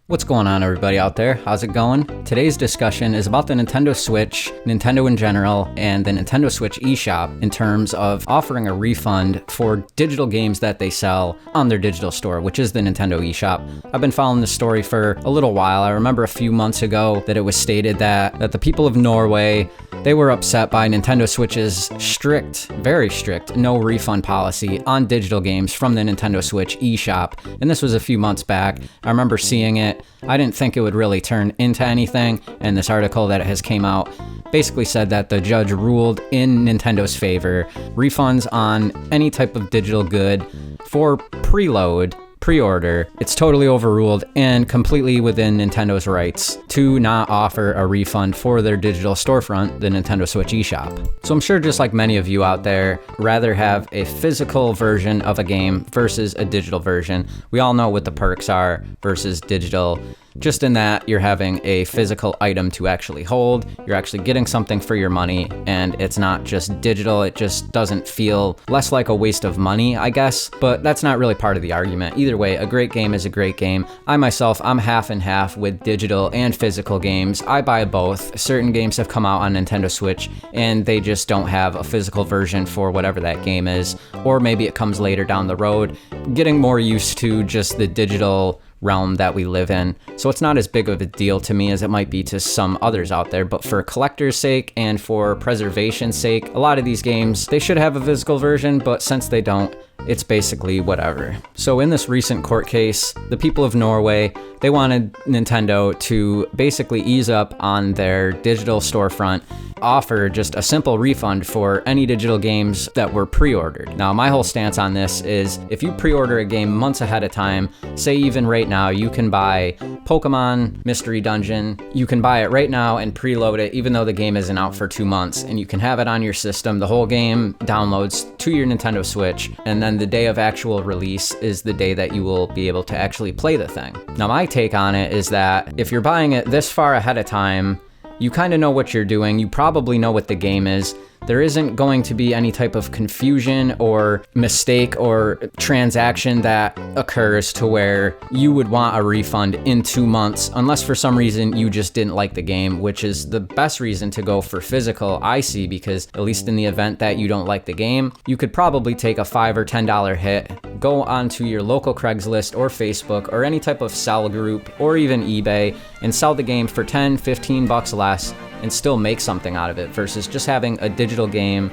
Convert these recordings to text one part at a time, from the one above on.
What's going on, everybody out there? How's it going? Today's discussion is about the Nintendo Switch, Nintendo in general, and the Nintendo Switch eShop in terms of offering a refund for digital games that they sell on their digital store, which is the Nintendo eShop. I've been following this story for a little while. I remember a few months ago that it was stated that the people of Norway, they were upset by Nintendo Switch's strict, very strict, no refund policy on digital games from the Nintendo Switch eShop. And this was a few months back. I remember seeing it. I didn't think it would really turn into anything, and this article that has came out basically said that the judge ruled in Nintendo's favor. Refunds on any type of digital good for pre-order, it's totally overruled and completely within Nintendo's rights to not offer a refund for their digital storefront, the Nintendo Switch eShop. So I'm sure just like many of you out there, rather have a physical version of a game versus a digital version. We all know what the perks are versus digital. Just in that you're having a physical item to actually hold, you're actually getting something for your money, and it's not just digital. It just doesn't feel less like a waste of money, I guess, but that's not really part of the argument. Either way, a great game is a great game. I myself, I'm half and half with digital and physical games. I buy both. Certain games have come out on Nintendo Switch and they just don't have a physical version for whatever that game is, or maybe it comes later down the road. Getting more used to just the digital realm that we live in. So it's not as big of a deal to me as it might be to some others out there, but for collector's sake and for preservation's sake, a lot of these games, they should have a physical version, but since they don't, it's basically whatever. So in this recent court case, the people of Norway, they wanted Nintendo to basically ease up on their digital storefront, offer just a simple refund for any digital games that were pre-ordered. Now, my whole stance on this is if you pre-order a game months ahead of time, say even right now, you can buy Pokemon Mystery Dungeon, you can buy it right now and preload it even though the game isn't out for 2 months, and you can have it on your system. The whole game downloads to your Nintendo Switch, and then the day of actual release is the day that you will be able to actually play the thing. Now, my take on it is that if you're buying it this far ahead of time, you kind of know what you're doing. You probably know what the game is. There isn't going to be any type of confusion or mistake or transaction that occurs to where you would want a refund in 2 months, unless for some reason you just didn't like the game, which is the best reason to go for physical, I see, because at least in the event that you don't like the game, you could probably take a $5 or $10 hit, go onto your local Craigslist or Facebook or any type of sell group or even eBay and sell the game for 10, 15 bucks less and still make something out of it, versus just having a digital game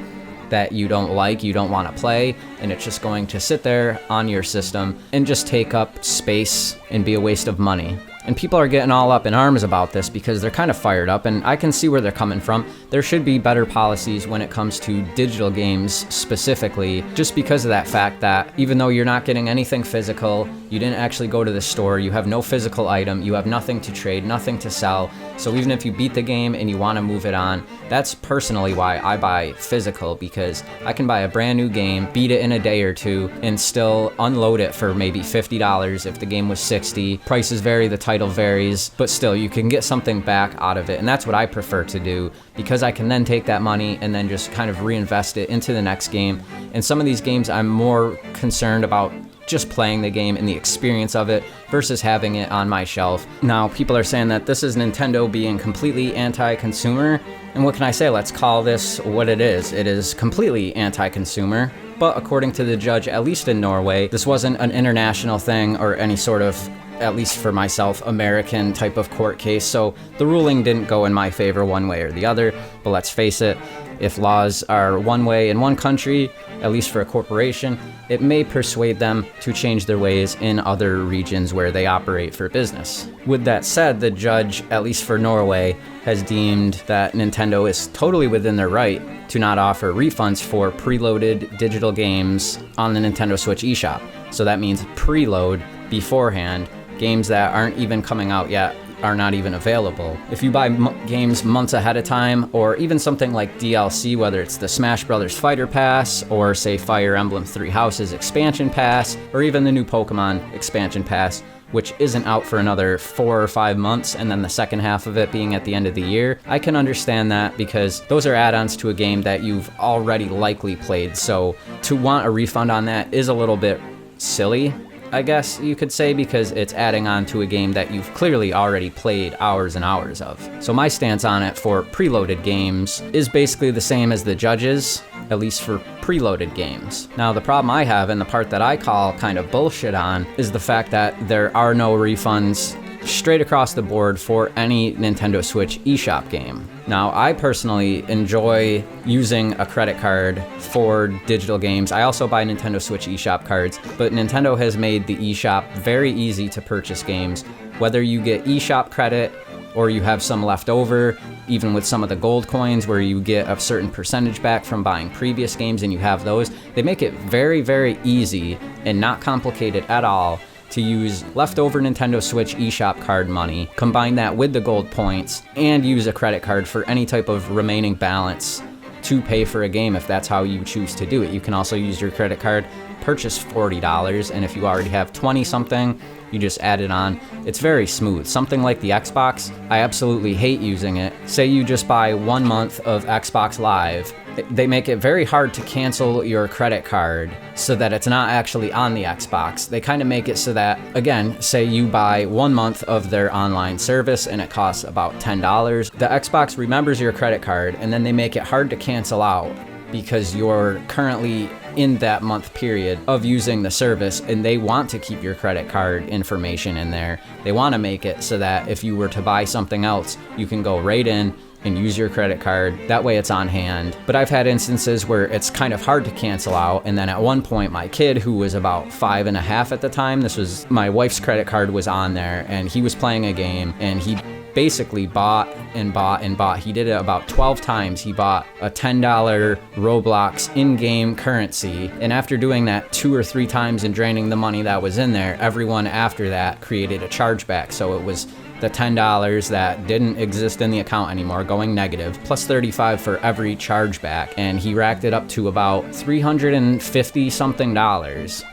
that you don't like, you don't want to play, and it's just going to sit there on your system and just take up space and be a waste of money. And people are getting all up in arms about this because they're kind of fired up, and I can see where they're coming from. There should be better policies when it comes to digital games specifically, just because of that fact that even though you're not getting anything physical, you didn't actually go to the store, you have no physical item, you have nothing to trade, nothing to sell. So even if you beat the game and you want to move it on, that's personally why I buy physical, because I can buy a brand new game, beat it in a day or two, and still unload it for maybe $50 if the game was $60. Prices vary, the title varies, but still you can get something back out of it, and that's what I prefer to do, because I can then take that money and then just kind of reinvest it into the next game. And some of these games I'm more concerned about just playing the game and the experience of it versus having it on my shelf. Now, people are saying that this is Nintendo being completely anti-consumer, and what can I say? Let's call this what it is. It is completely anti-consumer. But according to the judge, at least in Norway, this wasn't an international thing or any sort of, at least for myself, American type of court case. So the ruling didn't go in my favor one way or the other. But let's face it, if laws are one way in one country, at least for a corporation, it may persuade them to change their ways in other regions where they operate for business. With that said, the judge, at least for Norway, has deemed that Nintendo is totally within their right to not offer refunds for preloaded digital games on the Nintendo Switch eShop. So that means preload beforehand, games that aren't even coming out yet are not even available. If you buy games months ahead of time, or even something like DLC, whether it's the Smash Brothers Fighter Pass, or say Fire Emblem Three Houses Expansion Pass, or even the new Pokemon Expansion Pass, which isn't out for another 4 or 5 months, and then the second half of it being at the end of the year, I can understand that because those are add-ons to a game that you've already likely played. So to want a refund on that is a little bit silly. I guess you could say, because it's adding on to a game that you've clearly already played hours and hours of. So my stance on it for preloaded games is basically the same as the judges, at least for preloaded games. Now, the problem I have, and the part that I call kind of bullshit on, is the fact that there are no refunds straight across the board for any Nintendo Switch eShop game. Now, I personally enjoy using a credit card for digital games. I also buy Nintendo Switch eShop cards, but Nintendo has made the eShop very easy to purchase games. Whether you get eShop credit or you have some left over, even with some of the gold coins where you get a certain percentage back from buying previous games and you have those, they make it very, very easy and not complicated at all to use leftover Nintendo Switch eShop card money, combine that with the gold points, and use a credit card for any type of remaining balance to pay for a game if that's how you choose to do it. You can also use your credit card, purchase $40, and if you already have 20 something, you just add it on. It's very smooth. Something like the Xbox, I absolutely hate using it. Say you just buy 1 month of Xbox Live, they make it very hard to cancel your credit card so that it's not actually on the Xbox. They kind of make it so that, again, say you buy 1 month of their online service and it costs about $10. The Xbox remembers your credit card, and then they make it hard to cancel out because you're currently in that month period of using the service, and they want to keep your credit card information in there. They want to make it so that if you were to buy something else, you can go right in and use your credit card. That way it's on hand. But I've had instances where it's kind of hard to cancel out, and then at one point my kid, who was about 5.5 at the time, this was my wife's credit card, was on there, and he was playing a game, and he basically bought and bought and bought. He did it about 12 times. He bought a $10 Roblox in-game currency, and after doing that 2 or 3 times and draining the money that was in there, everyone after that created a chargeback. So it was the $10 that didn't exist in the account anymore going negative, plus $35 for every chargeback, and he racked it up to about $350 something.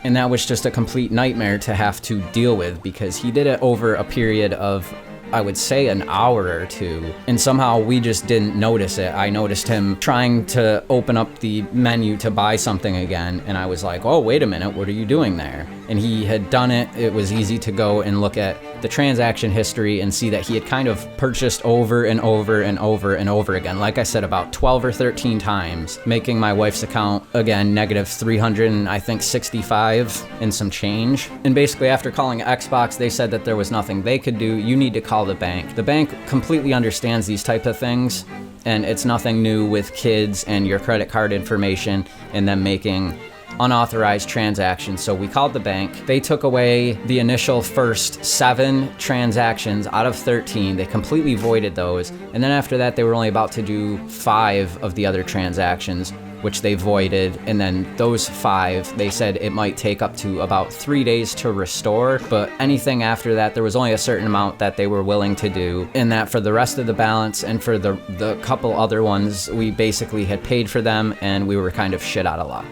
And that was just a complete nightmare to have to deal with, because he did it over a period of, I would say, an hour or two, and somehow we just didn't notice it. I noticed him trying to open up the menu to buy something again, and I was like, oh, wait a minute, what are you doing there? And he had done it. It was easy to go and look at the transaction history and see that he had kind of purchased over and over and over and over again, like I said, about 12 or 13 times, making my wife's account, again, negative 365 and some change. And basically, after calling Xbox, they said that there was nothing they could do. You need to call the bank. The bank completely understands these types of things, and it's nothing new with kids and your credit card information and them making unauthorized transactions. So we called the bank. They took away the initial first 7 transactions out of 13. They completely voided those. And then after that, they were only about to do 5 of the other transactions, which they voided. And then those 5, they said it might take up to about 3 days to restore. But anything after that, there was only a certain amount that they were willing to do. And that for the rest of the balance and for the couple other ones, we basically had paid for them and we were kind of shit out of luck.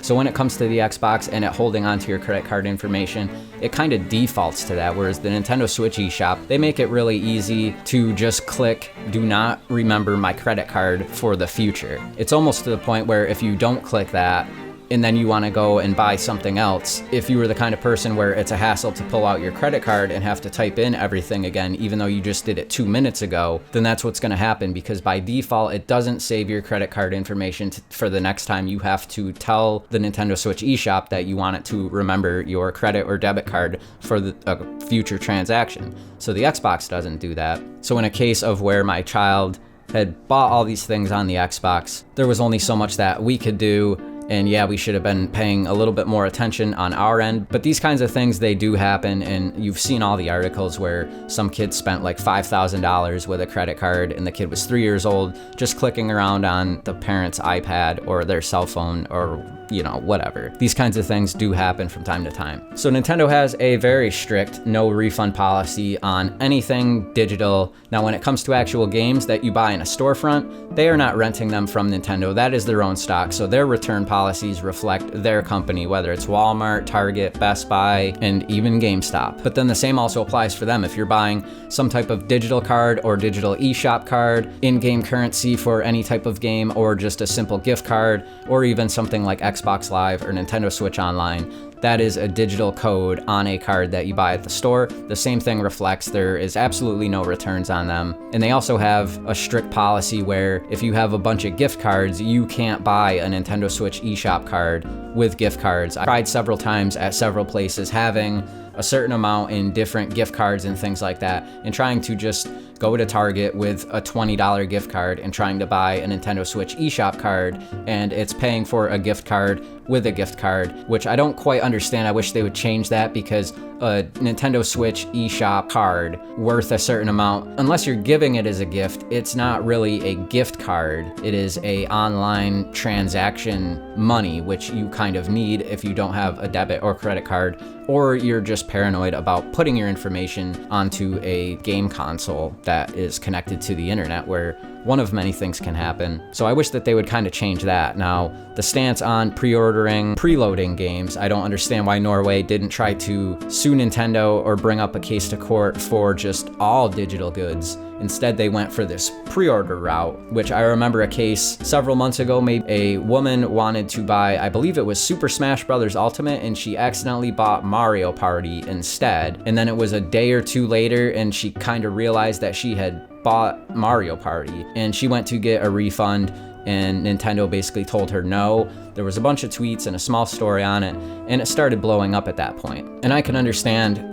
So when it comes to the Xbox and it holding onto your credit card information, it kind of defaults to that, whereas the Nintendo Switch eShop, they make it really easy to just click, do not remember my credit card for the future. It's almost to the point where if you don't click that, and then you want to go and buy something else, if you were the kind of person where it's a hassle to pull out your credit card and have to type in everything again, even though you just did it 2 minutes ago, then that's what's going to happen, because by default, it doesn't save your credit card information for the next time you have to tell the Nintendo Switch eShop that you want it to remember your credit or debit card for a future transaction. So the Xbox doesn't do that. So in a case of where my child had bought all these things on the Xbox, there was only so much that we could do. And yeah, we should have been paying a little bit more attention on our end. But these kinds of things, they do happen. And you've seen all the articles where some kids spent like $5,000 with a credit card and the kid was 3 years old, just clicking around on the parent's iPad or their cell phone or, you know, whatever. These kinds of things do happen from time to time. So Nintendo has a very strict no refund policy on anything digital. Now, when it comes to actual games that you buy in a storefront, they are not renting them from Nintendo. That is their own stock. So their return policies reflect their company, whether it's Walmart, Target, Best Buy, and even GameStop. But then the same also applies for them. If you're buying some type of digital card or digital eShop card, in-game currency for any type of game, or just a simple gift card, or even something like Xbox Live or Nintendo Switch Online, that is a digital code on a card that you buy at the store. The same thing reflects. There is absolutely no returns on them. And they also have a strict policy where if you have a bunch of gift cards, you can't buy a Nintendo Switch eShop card with gift cards. I tried several times at several places having a certain amount in different gift cards and things like that, and trying to just go to Target with a $20 gift card and trying to buy a Nintendo Switch eShop card, and it's paying for a gift card with a gift card, which I don't quite understand. I wish they would change that, because a Nintendo Switch eShop card worth a certain amount, unless you're giving it as a gift, it's not really a gift card. It is a online transaction money, which you kind of need if you don't have a debit or credit card, or you're just paranoid about putting your information onto a game console that is connected to the internet, where one of many things can happen. So I wish that they would kind of change that. Now, the stance on pre-ordering, preloading games, I don't understand why Norway didn't try to sue Nintendo or bring up a case to court for just all digital goods. Instead, they went for this pre-order route, which I remember a case several months ago. Maybe a woman wanted to buy, I believe it was Super Smash Bros. Ultimate, and she accidentally bought Mario Party instead. And then it was a day or two later, and she kind of realized that she had bought Mario Party, and she went to get a refund, and Nintendo basically told her no. There was a bunch of tweets and a small story on it, and it started blowing up at that point. And I can understand.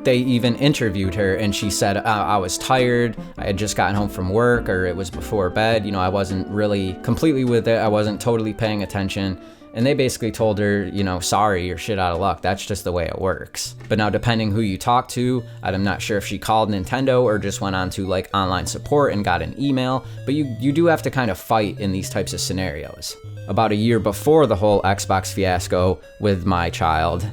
They even interviewed her, and she said, I was tired, I had just gotten home from work, or it was before bed, you know, I wasn't really completely with it, I wasn't totally paying attention. And they basically told her, you know, sorry, you're shit out of luck, that's just the way it works. But now, depending who you talk to, I'm not sure if she called Nintendo or just went on to like online support and got an email, but you do have to kind of fight in these types of scenarios. About a year before the whole Xbox fiasco with my child,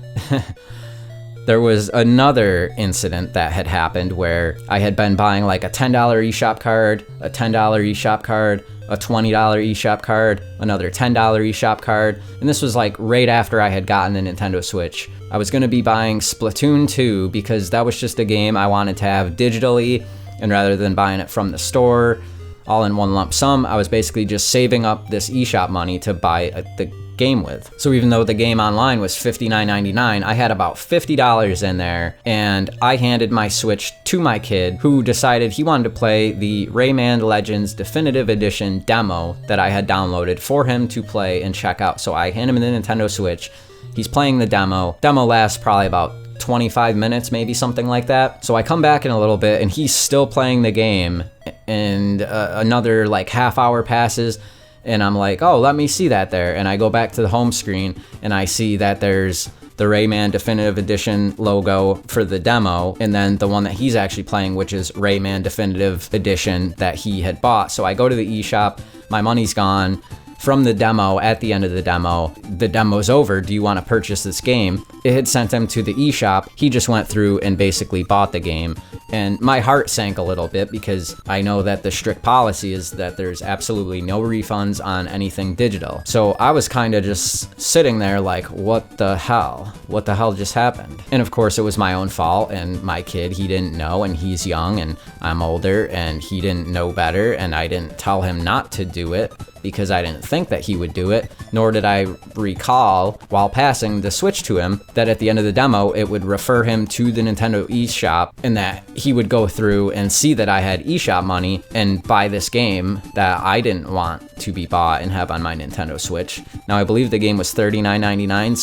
there was another incident that had happened where I had been buying like a $10 eShop card, a $10 eShop card, a $20 eShop card, another $10 eShop card, and this was like right after I had gotten the Nintendo Switch. I was going to be buying Splatoon 2 because that was just a game I wanted to have digitally, and rather than buying it from the store all in one lump sum, I was basically just saving up this eShop money to buy the game with. So even though the game online was $59.99, I had about $50 in there, and I handed my Switch to my kid, who decided he wanted to play the Rayman Legends Definitive Edition demo that I had downloaded for him to play and check out. So I hand him the Nintendo Switch. He's playing the demo. Demo lasts probably about 25 minutes, maybe something like that. So I come back in a little bit, and he's still playing the game, and another like half hour passes, and I'm like, oh, let me see that there. And I go back to the home screen, and I see that there's the Rayman Definitive Edition logo for the demo, and then the one that he's actually playing, which is Rayman Definitive Edition that he had bought. So I go to the eShop, my money's gone from the demo. At the end of the demo's over, do you want to purchase this game? It had sent him to the eShop. He just went through and basically bought the game. And my heart sank a little bit, because I know that the strict policy is that there's absolutely no refunds on anything digital. So I was kind of just sitting there like, what the hell? What the hell just happened? And of course it was my own fault, and my kid, he didn't know, and he's young and I'm older, and he didn't know better, and I didn't tell him not to do it because I didn't think that he would do it, nor did I recall while passing the Switch to him that at the end of the demo it would refer him to the Nintendo eShop, and that he would go through and see that I had eShop money and buy this game that I didn't want to be bought and have on my Nintendo Switch. Now I believe the game was $39.99,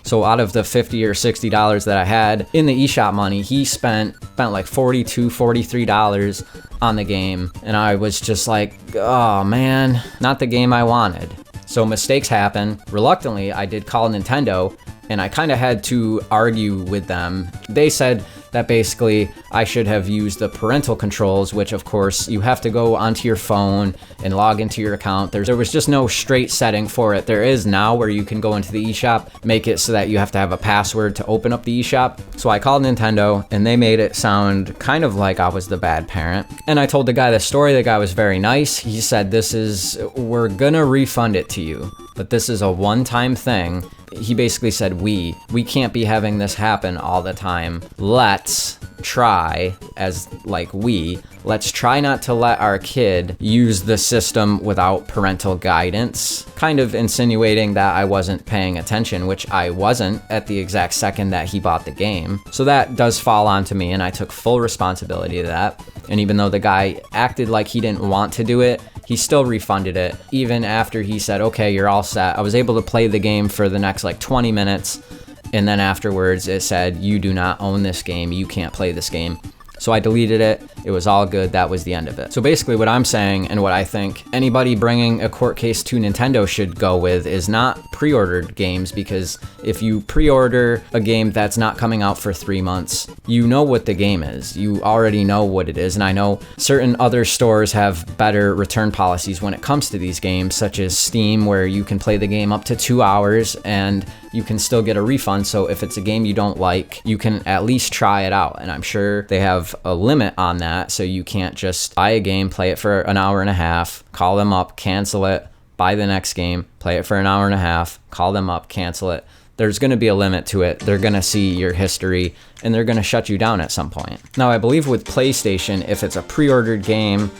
so out of the $50 or $60 that I had in the eShop money, he spent like $42, $43 on the game, and I was just like, oh man, not the game I wanted. So mistakes happen. Reluctantly, I did call Nintendo, and I kind of had to argue with them. They said that basically I should have used the parental controls, which of course you have to go onto your phone and log into your account. There was just no straight setting for it. There is now, where you can go into the eShop, make it so that you have to have a password to open up the eShop. So I called Nintendo, and they made it sound kind of like I was the bad parent. And I told the guy the story. The guy was very nice. He said, we're gonna refund it to you, but this is a one-time thing. He basically said, we can't be having this happen all the time. Let let's try, let's try not to let our kid use the system without parental guidance, kind of insinuating that I wasn't paying attention, which I wasn't at the exact second that he bought the game. So that does fall onto me, and I took full responsibility of that. And even though the guy acted like he didn't want to do it, he still refunded it, even after he said, okay, you're all set. I was able to play the game for the next 20 minutes. And then afterwards it said, you do not own this game. You can't play this game. So I deleted it. It was all good. That was the end of it. So basically what I'm saying, and what I think anybody bringing a court case to Nintendo should go with, is not pre-ordered games, because if you pre-order a game that's not coming out for 3 months, you know what the game is. You already know what it is. And I know certain other stores have better return policies when it comes to these games, such as Steam, where you can play the game up to 2 hours and you can still get a refund. So if it's a game you don't like, you can at least try it out. And I'm sure they have a limit on that, so you can't just buy a game, play it for an hour and a half, call them up, cancel it, buy the next game, play it for an hour and a half, call them up, cancel it. There's going to be a limit to it. They're going to see your history and they're going to shut you down at some point. Now, I believe with PlayStation, if it's a pre-ordered game,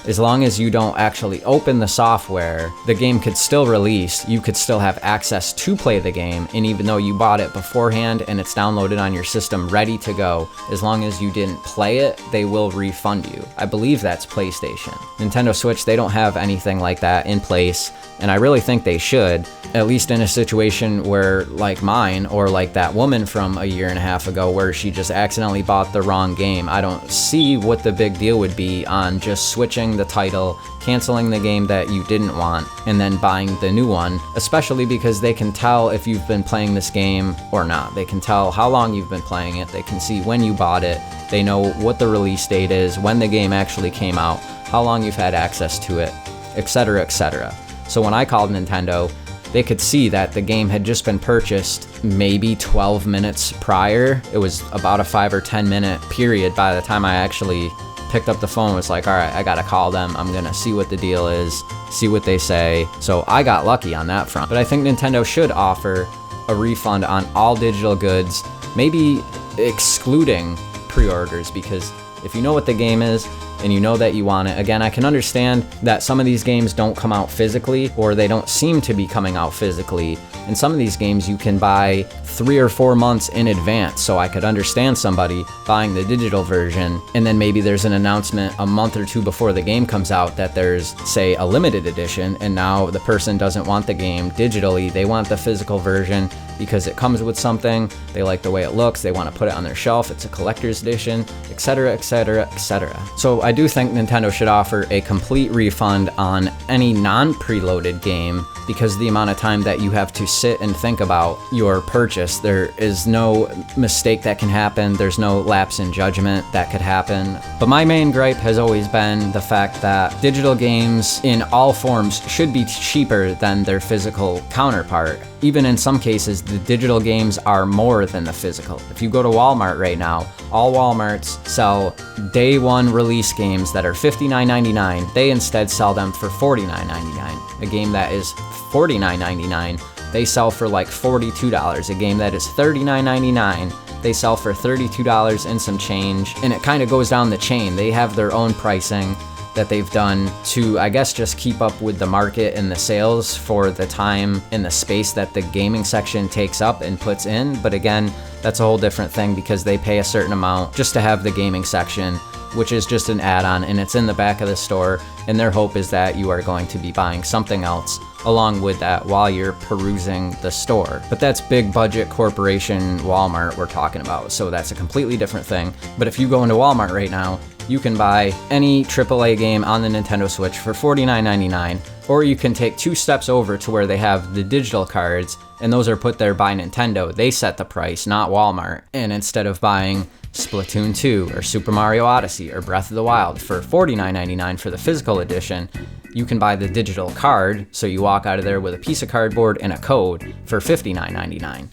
as long as you don't actually open the software, the game could still release. You could still have access to play the game, and even though you bought it beforehand and it's downloaded on your system ready to go, as long as you didn't play it, they will refund you. I believe that's PlayStation. Nintendo Switch, they don't have anything like that in place, and I really think they should, at least in a situation where, like mine, or like that woman from a year and a half ago, where she just accidentally bought the wrong game. I don't see what the big deal would be on just switching the title, canceling the game that you didn't want, and then buying the new one, especially because they can tell if you've been playing this game or not. They can tell how long you've been playing it. They can see when you bought it. They know what the release date is, when the game actually came out, how long you've had access to it, etc., etc. So when I called Nintendo, they could see that the game had just been purchased maybe 12 minutes prior. It was about a 5 or 10 minute period by the time I actually picked up the phone. It was like, all right, I gotta call them. I'm gonna see what the deal is, see what they say. So I got lucky on that front. But I think Nintendo should offer a refund on all digital goods, maybe excluding pre-orders, because if you know what the game is and you know that you want it, again, I can understand that some of these games don't come out physically, or they don't seem to be coming out physically. And some of these games you can buy 3 or 4 months in advance, so I could understand somebody buying the digital version, and then maybe there's an announcement a month or two before the game comes out that there's, say, a limited edition, and now the person doesn't want the game digitally, they want the physical version because it comes with something, they like the way it looks, they want to put it on their shelf, it's a collector's edition, etc., etc., etc. So I do think Nintendo should offer a complete refund on any non-preloaded game, because the amount of time that you have to sit and think about your purchase, there is no mistake that can happen, there's no lapse in judgment that could happen. But my main gripe has always been the fact that digital games in all forms should be cheaper than their physical counterpart. Even in some cases, the digital games are more than the physical. If you go to Walmart right now, all Walmarts sell day one release games that are $59.99. They instead sell them for $49.99. A game that is $49.99, they sell for like $42. A game that is $39.99, they sell for $32 and some change. And it kind of goes down the chain. They have their own pricing that they've done to, I guess, just keep up with the market and the sales for the time and the space that the gaming section takes up and puts in. But again, that's a whole different thing, because they pay a certain amount just to have the gaming section, which is just an add-on, and it's in the back of the store, and their hope is that you are going to be buying something else along with that while you're perusing the store. But that's big budget corporation Walmart we're talking about, so that's a completely different thing. But if you go into Walmart right now, you can buy any AAA game on the Nintendo Switch for $49.99, or you can take 2 steps over to where they have the digital cards, and those are put there by Nintendo. They set the price, not Walmart. And instead of buying Splatoon 2 or Super Mario Odyssey or Breath of the Wild for $49.99 for the physical edition, you can buy the digital card, so you walk out of there with a piece of cardboard and a code for $59.99.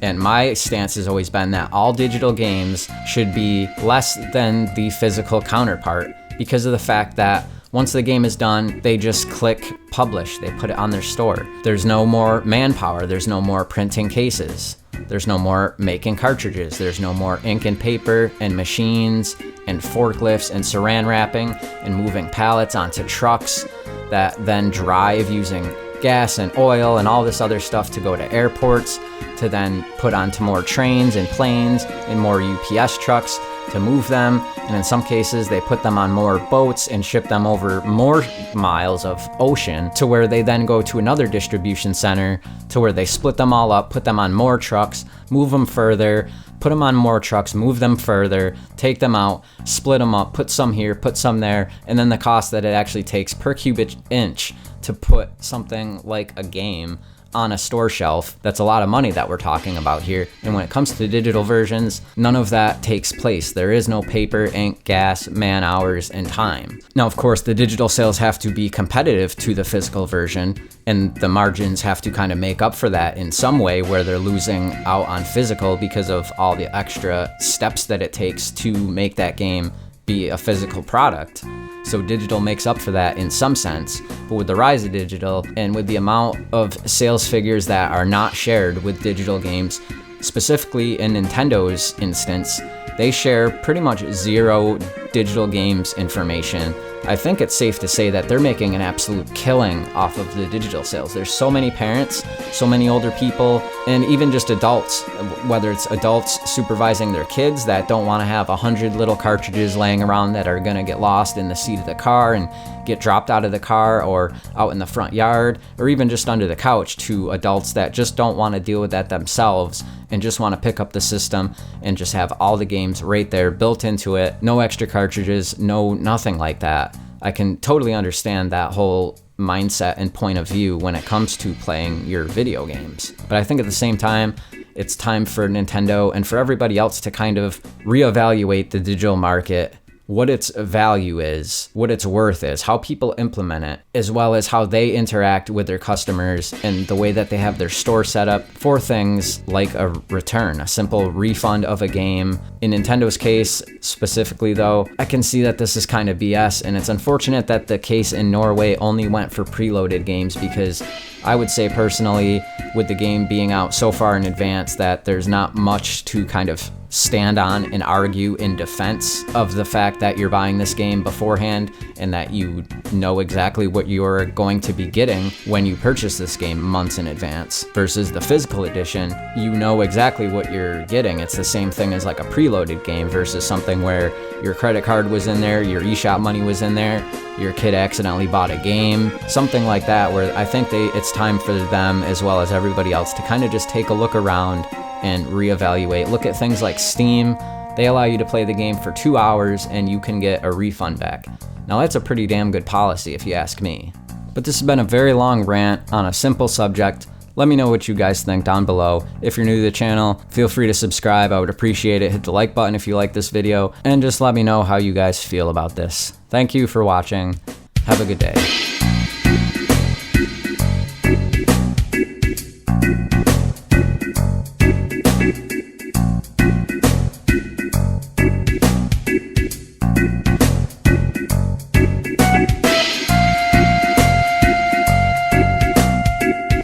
And my stance has always been that all digital games should be less than the physical counterpart, because of the fact that once the game is done, they just click publish, they put it on their store. There's no more manpower, there's no more printing cases. There's no more making cartridges. There's no more ink and paper and machines and forklifts and saran wrapping and moving pallets onto trucks that then drive using gas and oil and all this other stuff to go to airports, to then put onto more trains and planes and more UPS trucks to move them. And in some cases, they put them on more boats and ship them over more miles of ocean, to where they then go to another distribution center, to where they split them all up, put them on more trucks, move them further, put them on more trucks, move them further, take them out, split them up, put some here, put some there, and then the cost that it actually takes per cubic inch to put something like a game on a store shelf. That's a lot of money that we're talking about here. And when it comes to digital versions, none of that takes place. There is no paper, ink, gas, man hours, and time. Now, of course, the digital sales have to be competitive to the physical version, and the margins have to kind of make up for that in some way, where they're losing out on physical because of all the extra steps that it takes to make that game be a physical product. So digital makes up for that in some sense. But with the rise of digital, and with the amount of sales figures that are not shared with digital games, specifically in Nintendo's instance, they share pretty much zero digital games information. I think it's safe to say that they're making an absolute killing off of the digital sales. There's so many parents, so many older people, and even just adults, whether it's adults supervising their kids that don't want to have 100 little cartridges laying around that are going to get lost in the seat of the car and get dropped out of the car or out in the front yard, or even just under the couch, to adults that just don't want to deal with that themselves and just want to pick up the system and just have all the games right there built into it. No extra cartridges, nothing like that. I can totally understand that whole mindset and point of view when it comes to playing your video games. But I think at the same time, it's time for Nintendo and for everybody else to kind of reevaluate the digital market, what its value is, what its worth is, how people implement it, as well as how they interact with their customers and the way that they have their store set up for things like a return, a simple refund of a game. In Nintendo's case specifically though, I can see that this is kind of BS, and it's unfortunate that the case in Norway only went for preloaded games, because I would say personally, with the game being out so far in advance, that there's not much to kind of stand on and argue in defense of the fact that you're buying this game beforehand and that you know exactly what you're going to be getting when you purchase this game months in advance. Versus the physical edition, you know exactly what you're getting. It's the same thing as like a preloaded game versus something where your credit card was in there, your eShop money was in there, your kid accidentally bought a game, something like that, where I think it's time for them, as well as everybody else, to kind of just take a look around and reevaluate. Look at things like Steam. They allow you to play the game for 2 hours and you can get a refund back. Now that's a pretty damn good policy if you ask me. But this has been a very long rant on a simple subject. Let me know what you guys think down below. If you're new to the channel, feel free to subscribe. I would appreciate it. Hit the like button if you like this video, and just let me know how you guys feel about this. Thank you for watching. Have a good day.